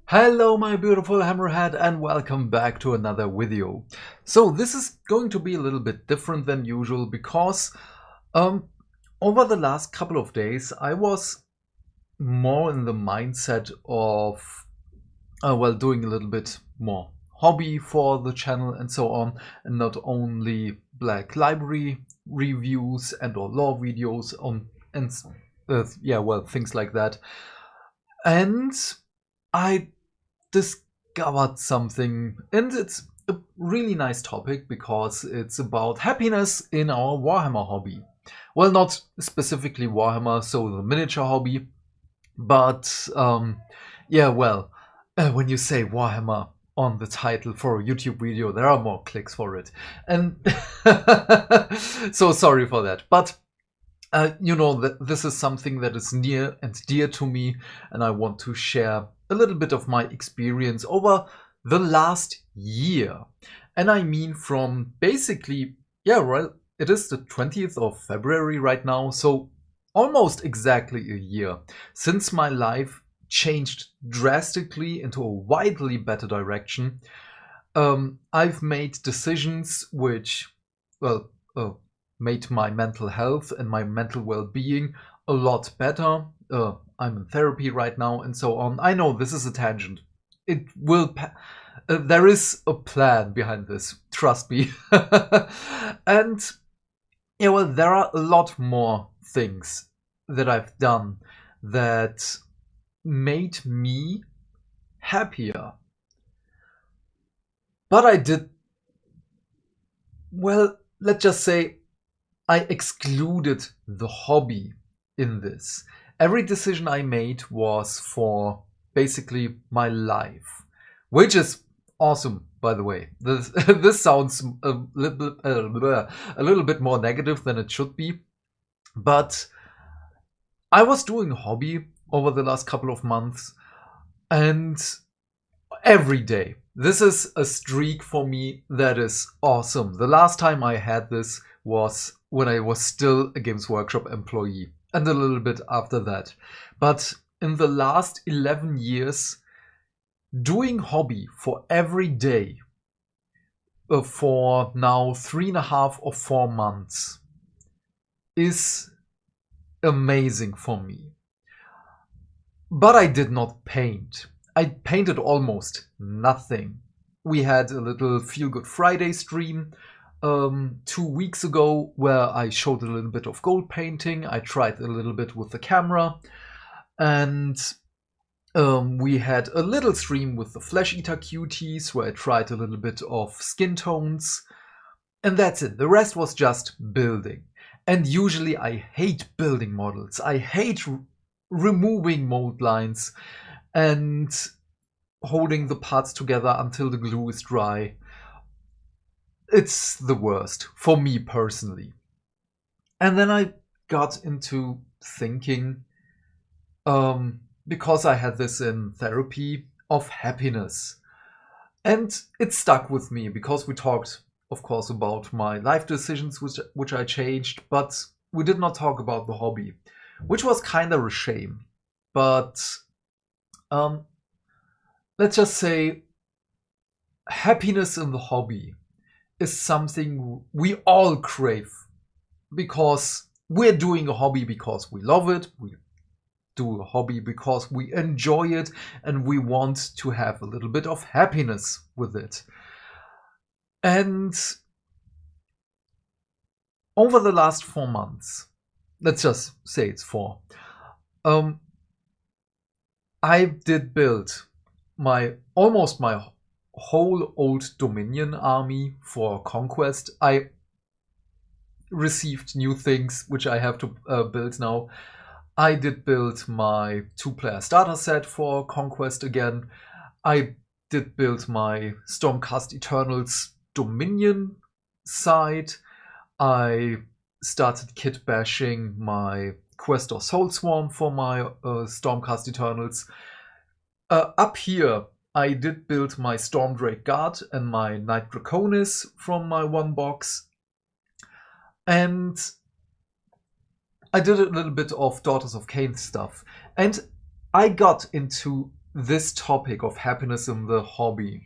Hello my beautiful hammerhead and welcome back to another video. So this is going to be a little bit different than usual because over the last couple of days I was more in the mindset of doing a little bit more hobby for the channel and so on, and not only Black Library reviews and or lore videos on and things like that. And I discovered something, and it's a really nice topic because it's about happiness in our Warhammer hobby. Well, not specifically Warhammer, so the miniature hobby, but when you say Warhammer on the title for a YouTube video, there are more clicks for it, and so sorry for that. But you know that this is something that is near and dear to me, and I want to share a little bit of my experience over the last year. And I mean from basically, it is the 20th of February right now, so almost exactly a year since my life changed drastically into a widely better direction. I've made decisions which, made my mental health and my mental well-being a lot better. I'm in therapy right now and so on. I know this is a tangent. It will. There is a plan behind this. Trust me. And there are a lot more things that I've done that made me happier. But I did. Well, let's just say I excluded the hobby in this. Every decision I made was for basically my life, which is awesome, by the way. This sounds a little bit more negative than it should be, but I was doing a hobby over the last couple of months, and every day. This is a streak for me that is awesome. The last time I had this was when I was still a Games Workshop employee, and a little bit after that. But in the last 11 years, doing hobby for every day for now 3.5 or 4 months is amazing for me. But I did not paint. I painted almost nothing. We had a little Feel Good Friday stream 2 weeks ago where I showed a little bit of gold painting. I tried a little bit with the camera, and we had a little stream with the Flesh Eater Cuties where I tried a little bit of skin tones, and that's it. The rest was just building. And usually I hate building models. I hate removing mold lines and holding the parts together until the glue is dry. It's the worst for me personally. And then I got into thinking, because I had this in therapy, of happiness. And it stuck with me because we talked, of course, about my life decisions which I changed, but we did not talk about the hobby, which was kind of a shame. But let's just say happiness in the hobby is something we all crave, because we're doing a hobby because we love it. We do a hobby because we enjoy it, and we want to have a little bit of happiness with it. And over the last 4 months, let's just say it's 4, I did build almost my whole old Dominion army for Conquest. I received new things which I have to build now. I did build my 2-player starter set for Conquest again. I did build my Stormcast Eternals Dominion side. I started kit bashing my Questor Soulswarm for my Stormcast Eternals. Up here, I did build my Stormdrake Guard and my Knight Draconis from my one box. And I did a little bit of Daughters of Cain stuff. And I got into this topic of happiness in the hobby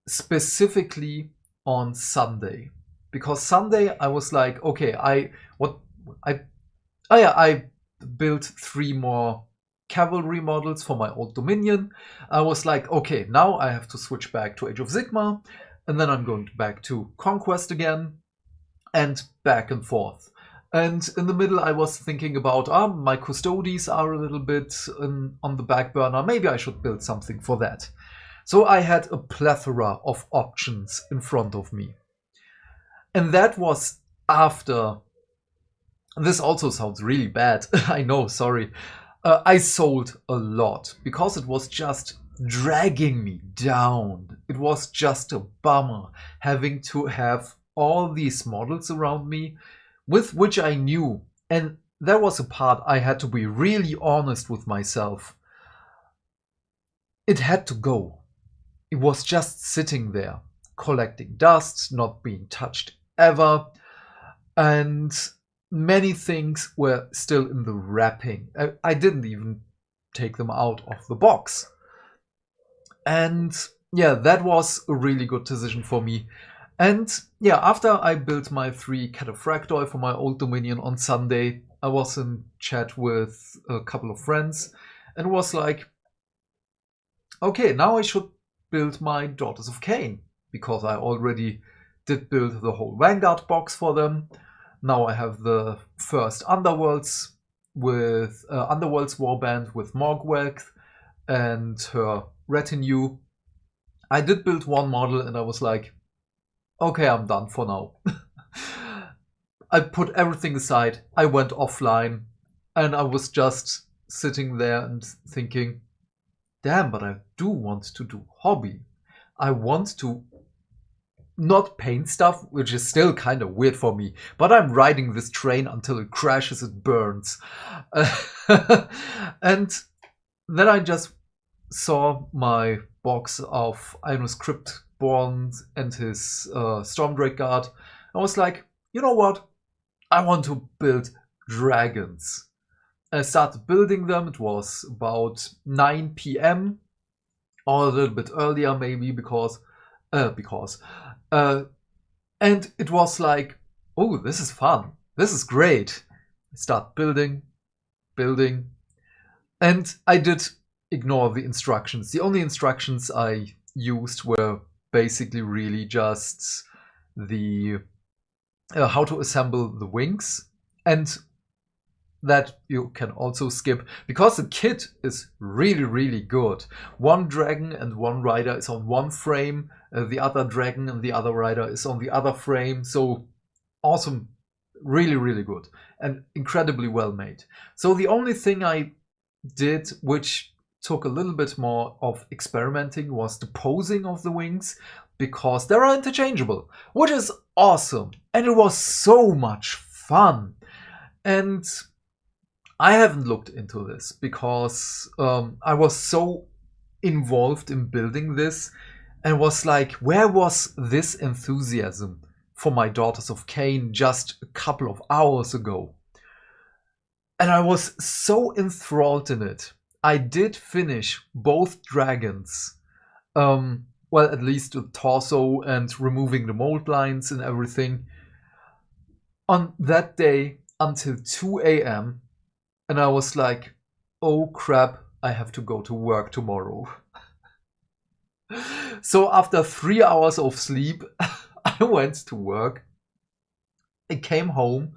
specifically on Sunday, because Sunday I was like, okay, I built 3 more cavalry models for my old Dominion. I was like, okay, now I have to switch back to Age of Sigmar, and then I'm going back to Conquest again, and back and forth. And in the middle, I was thinking about, my custodies are a little bit on the back burner. Maybe I should build something for that. So I had a plethora of options in front of me. And that was after. This also sounds really bad. I know, sorry. I sold a lot because it was just dragging me down. It was just a bummer having to have all these models around me with which I knew. And there was a part I had to be really honest with myself. It had to go. It was just sitting there, collecting dust, not being touched ever. And many things were still in the wrapping. I didn't even take them out of the box. And yeah, that was a really good decision for me. And yeah, after I built my 3 Cataphractoi for my old Dominion on Sunday, I was in chat with a couple of friends and was like, okay, now I should build my Daughters of Cain, because I already did build the whole Vanguard box for them. Now I have the first Underworlds with Underworlds Warband with Morgweg and her retinue. I did build 1 model and I was like, okay, I'm done for now. I put everything aside, I went offline, and I was just sitting there and thinking, damn, but I do want to do hobby. I want to not paint stuff, which is still kind of weird for me, but I'm riding this train until it crashes, it burns. And then I just saw my box of Ionis Cryptborn and his Stormdrake Guard. I was like, you know what? I want to build dragons. I started building them. It was about 9 p.m. or a little bit earlier, maybe, and it was like, oh, this is fun. This is great. I start building, and I did ignore the instructions. The only instructions I used were basically really just the how to assemble the wings, and that you can also skip because the kit is really, really good. 1 dragon and 1 rider is on 1 frame, the other dragon and the other rider is on the other frame. So awesome, really, really good and incredibly well made. So the only thing I did, which took a little bit more of experimenting, was the posing of the wings, because they're interchangeable, which is awesome, and it was so much fun. And I haven't looked into this because I was so involved in building this and was like, where was this enthusiasm for my Daughters of Cain just a couple of hours ago? And I was so enthralled in it. I did finish both dragons. Well, at least the torso and removing the mold lines and everything on that day until 2 a.m. And I was like, oh crap, I have to go to work tomorrow. So after 3 hours of sleep, I went to work. I came home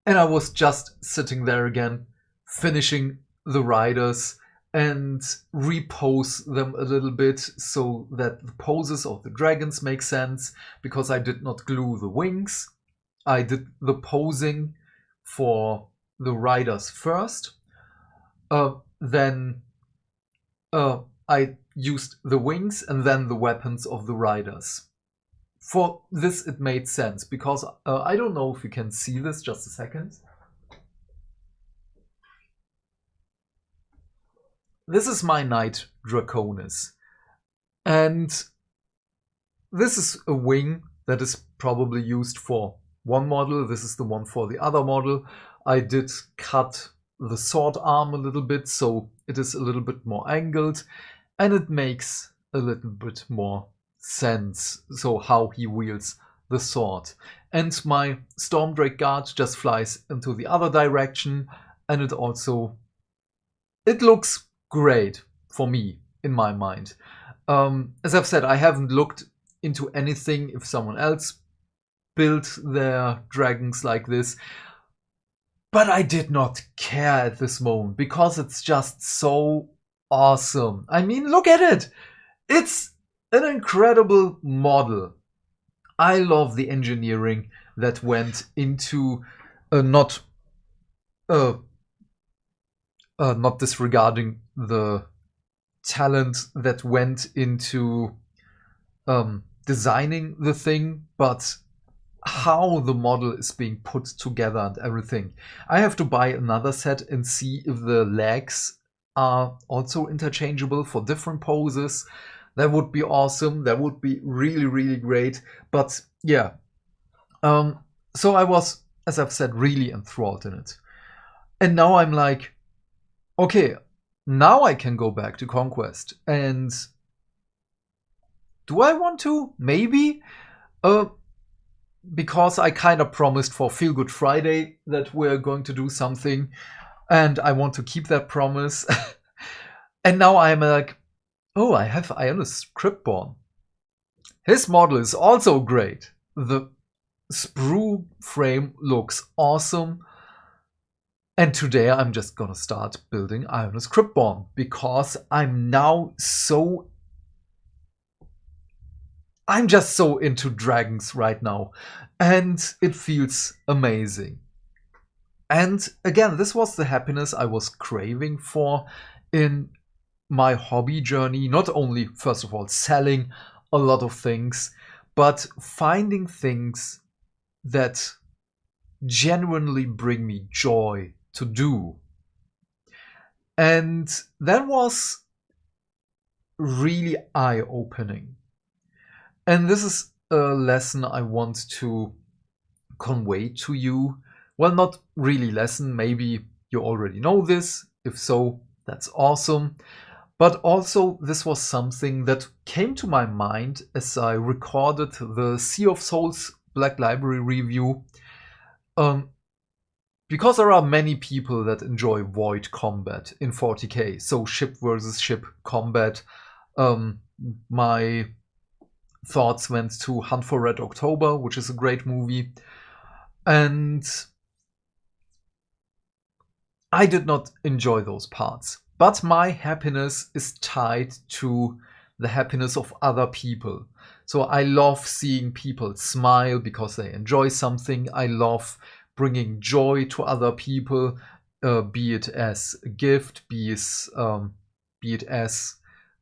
and I was just sitting there again, finishing the riders and repose them a little bit so that the poses of the dragons make sense, because I did not glue the wings. I did the posing for the riders first. Then I used the wings and then the weapons of the riders. For this it made sense, because I don't know if you can see this, just a second. This is my Knight Draconis. And this is a wing that is probably used for 1 model. This is the one for the other model. I did cut the sword arm a little bit, so it is a little bit more angled, and it makes a little bit more sense, so how he wields the sword. And my Stormdrake guard just flies into the other direction, and it looks great for me, in my mind. As I've said, I haven't looked into anything if someone else built their dragons like this, but I did not care at this moment because it's just so awesome. I mean, look at it. It's an incredible model. I love the engineering that went into not disregarding the talent that went into designing the thing, but how the model is being put together and everything. I have to buy another set and see if the legs are also interchangeable for different poses. That would be awesome. That would be really, really great. But yeah, so I was, as I've said, really enthralled in it. And now I'm like, okay, now I can go back to Conquest. And do I want to? Maybe. Because I kind of promised for Feel Good Friday that we're going to do something. And I want to keep that promise. And now I'm like, oh, I have Ionis Cryptborn. His model is also great. The sprue frame looks awesome. And today I'm just gonna start building Ionis Cryptborn because I'm just so into dragons right now, and it feels amazing. And again, this was the happiness I was craving for in my hobby journey. Not only, first of all, selling a lot of things, but finding things that genuinely bring me joy to do. And that was really eye-opening. And this is a lesson I want to convey to you. Well, not really lesson, maybe you already know this. If so, that's awesome. But also, this was something that came to my mind as I recorded the Sea of Souls Black Library review. Because there are many people that enjoy void combat in 40k, so ship versus ship combat. My thoughts went to Hunt for Red October, which is a great movie. And I did not enjoy those parts. But my happiness is tied to the happiness of other people. So I love seeing people smile because they enjoy something. I love bringing joy to other people, be it as a gift, be it as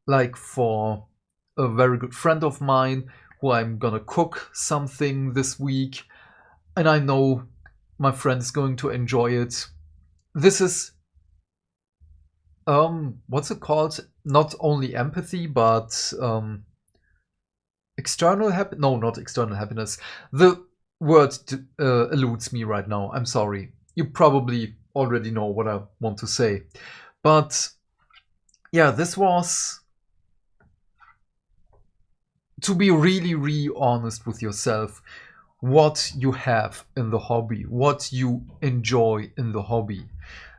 like for a very good friend of mine who I'm gonna cook something this week, and I know my friend is going to enjoy it. This is what's it called? Not only empathy, but external happiness. No, not external happiness. The word eludes me right now. I'm sorry. You probably already know what I want to say. But yeah, this was to be really, really honest with yourself. What you have in the hobby, what you enjoy in the hobby.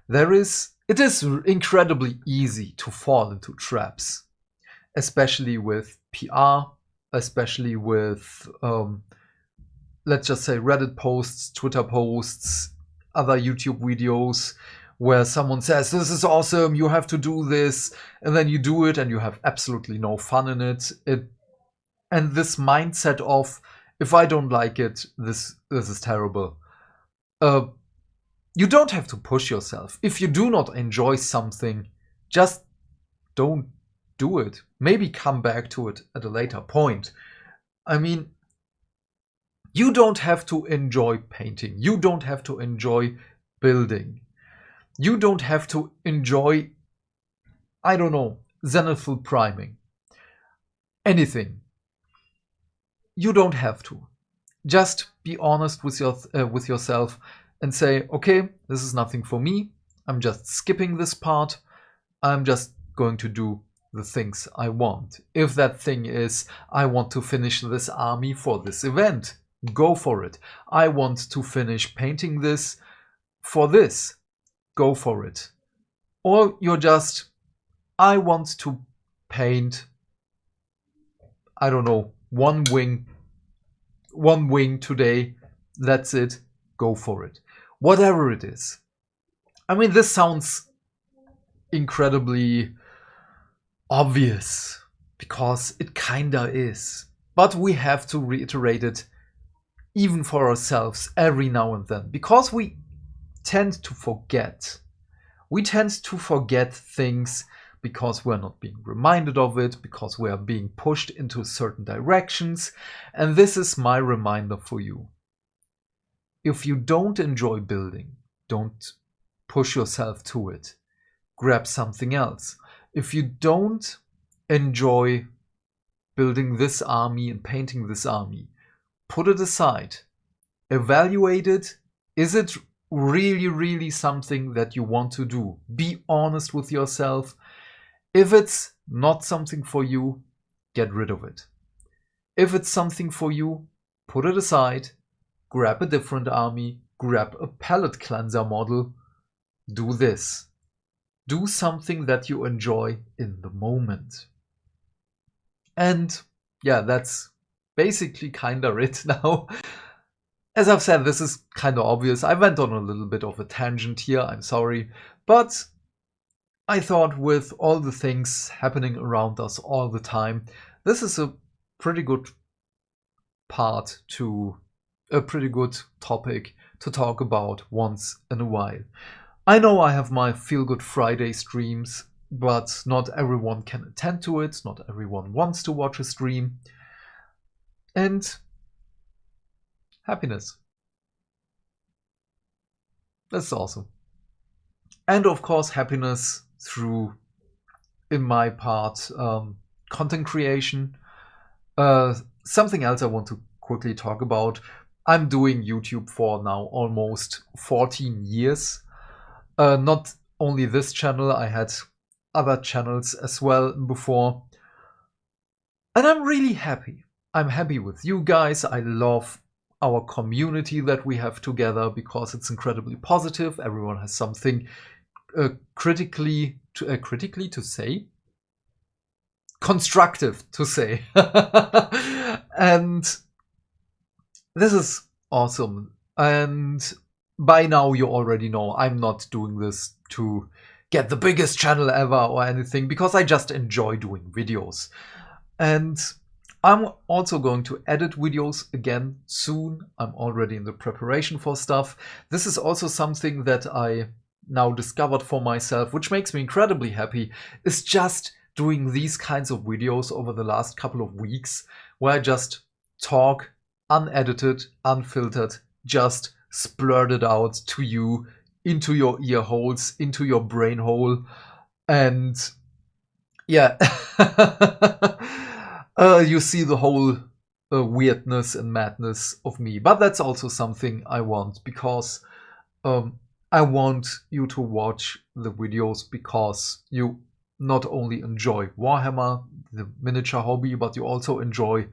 It is incredibly easy to fall into traps, especially with PR, especially with, let's just say, Reddit posts, Twitter posts, other YouTube videos, where someone says, this is awesome, you have to do this, and then you do it and you have absolutely no fun in it. And this mindset of, if I don't like it, this is terrible. You don't have to push yourself. If you do not enjoy something, just don't do it. Maybe come back to it at a later point. I mean, you don't have to enjoy painting. You don't have to enjoy building. You don't have to enjoy, I don't know, zenithal priming. Anything. You don't have to. Just be honest with yourself and say, okay, this is nothing for me. I'm just skipping this part. I'm just going to do the things I want. If that thing is, I want to finish this army for this event, go for it. I want to finish painting this for this, go for it. Or you're just, I want to paint, I don't know, one wing today, that's it, go for it. Whatever it is. I mean, this sounds incredibly obvious, because it kinda is. But we have to reiterate it even for ourselves every now and then, because we tend to forget. We tend to forget things because we're not being reminded of it, because we are being pushed into certain directions. And this is my reminder for you. If you don't enjoy building, don't push yourself to it. Grab something else. If you don't enjoy building this army and painting this army, put it aside. Evaluate it. Is it really something that you want to do? Be honest with yourself. If it's not something for you, get rid of it. If it's something for you, put it aside. Grab a different army. Grab a palette cleanser model. Do this. Do something that you enjoy in the moment. And yeah, that's basically kinda it now. As I've said, this is kinda obvious. I went on a little bit of a tangent here, I'm sorry. But I thought with all the things happening around us all the time, this is a pretty good part to a pretty good topic to talk about once in a while. I know I have my Feel Good Friday streams, but not everyone can attend to it. Not everyone wants to watch a stream. And happiness. That's awesome. And of course, happiness through, in my part, content creation. Something else I want to quickly talk about. I'm doing YouTube for now almost 14 years. Not only this channel, I had other channels as well before. And I'm really happy. I'm happy with you guys. I love our community that we have together because it's incredibly positive. Everyone has something critically to say. Constructive to say. And this is awesome. And by now you already know I'm not doing this to get the biggest channel ever or anything, because I just enjoy doing videos. And I'm also going to edit videos again soon. I'm already in the preparation for stuff. This is also something that I now discovered for myself, which makes me incredibly happy, is just doing these kinds of videos over the last couple of weeks, where I just talk unedited, unfiltered, just splurt it out to you, into your ear holes, into your brain hole. And yeah, you see the whole weirdness and madness of me. But that's also something I want, because I want you to watch the videos because you not only enjoy Warhammer, the miniature hobby, but you also enjoy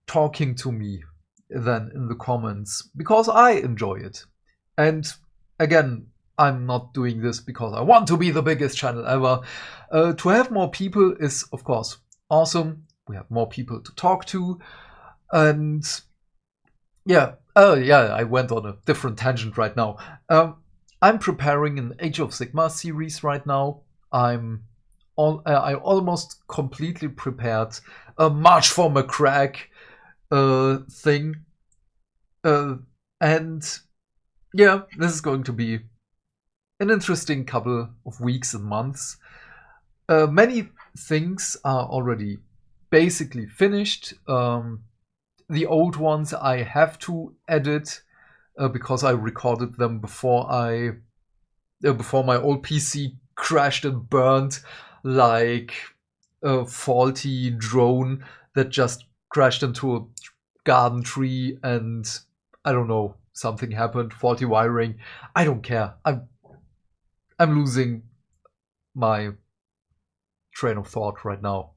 talking to me then in the comments, because I enjoy it. And again, I'm not doing this because I want to be the biggest channel ever. To have more people is, of course, awesome. We have more people to talk to. And yeah, I went on a different tangent right now. I'm preparing an Age of Sigmar series right now. I almost completely prepared a March for McCrack thing. And yeah, this is going to be an interesting couple of weeks and months. Many things are already basically finished. The old ones I have to edit because I recorded them before my old PC crashed and burned like a faulty drone that just crashed into a garden tree, and I don't know, something happened, faulty wiring. I don't care. I'm losing my train of thought right now.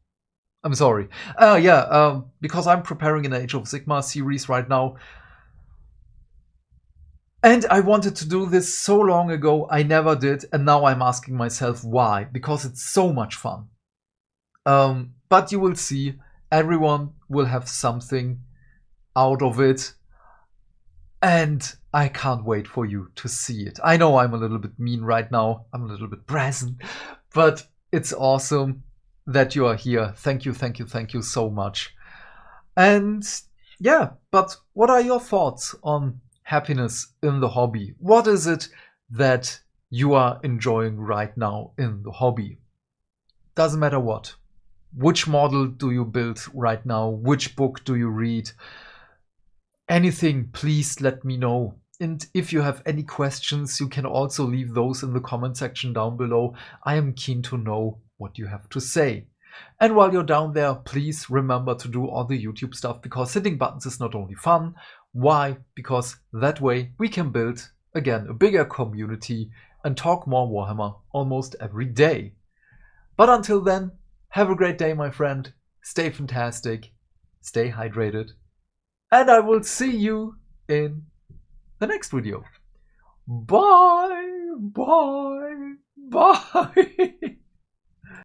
I'm sorry. Because I'm preparing an Age of Sigmar series right now. And I wanted to do this so long ago, I never did, and now I'm asking myself why, because it's so much fun. But you will see, everyone will have something out of it, and I can't wait for you to see it. I know I'm a little bit mean right now, I'm a little bit brazen, but it's awesome that you are here. Thank you, thank you, thank you so much. And yeah, but what are your thoughts on happiness in the hobby? What is it that you are enjoying right now in the hobby? Doesn't matter what. Which model do you build right now? Which book do you read? Anything, please let me know. And if you have any questions, you can also leave those in the comment section down below. I am keen to know what you have to say. And while you're down there, please remember to do all the YouTube stuff, because hitting buttons is not only fun. Why? Because that way we can build, again, a bigger community and talk more Warhammer almost every day. But until then, have a great day, my friend. Stay fantastic. Stay hydrated. And I will see you in the next video. Bye, bye, bye.